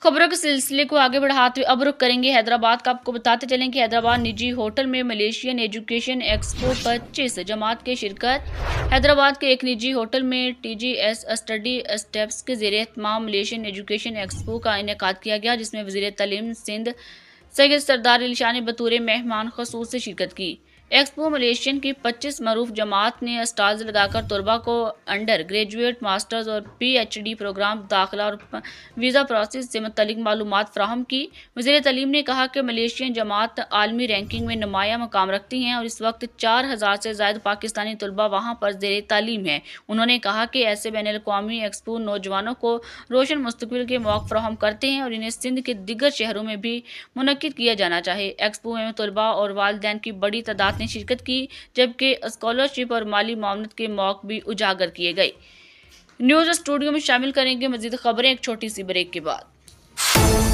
खबरों के सिलसिले को आगे बढ़ाते हुए अब रुख करेंगे हैदराबाद का। आपको बताते चलें कि हैदराबाद निजी होटल में मलेशियन एजुकेशन एक्सपो 25 जमात की शिरकत। हैदराबाद के एक निजी होटल में TGS स्टडी स्टेप्स के ज़ेरे एहतमाम मलेशियन एजुकेशन एक्सपो का इनेकाद किया गया, जिसमें वज़ीर तालीम सिंध सैयद सरदार अली शाह ने बतौर मेहमान खसूस से शिरकत की। एक्सपो मलेशियन की 25 मरूफ जमात ने स्टॉल्स लगाकर तलबा को अंडर ग्रेजुएट, मास्टर्स और PhD प्रोग्राम, दाखिला और वीज़ा प्रोसेस से मुतल्लिक मालूमात फ़राहम की। वज़ीर तालीम ने कहा कि मलेशियन जमात आलमी रैंकिंग में नुमाया मकाम रखती हैं और इस वक्त 4000 से ज़ायद पाकिस्तानी तलबा वहाँ पर ज़ेरे तालीम हैं। उन्होंने कहा कि ऐसे बैनुल-अक़वामी एक्सपो नौजवानों को रोशन मुस्तक़बिल के मौक़े फ़राहम करते हैं और इन्हें सिंध के दीगर शहरों में भी मुनक्किद किया जाना चाहिए। एक्सपो में तलबा और वालिदैन की बड़ी तादाद ने शिरकत की, जबकि स्कॉलरशिप और माली मामलत के मौक़े भी उजागर किए गए। न्यूज़ स्टूडियो में शामिल करेंगे मज़ीद खबरें एक छोटी सी ब्रेक के बाद।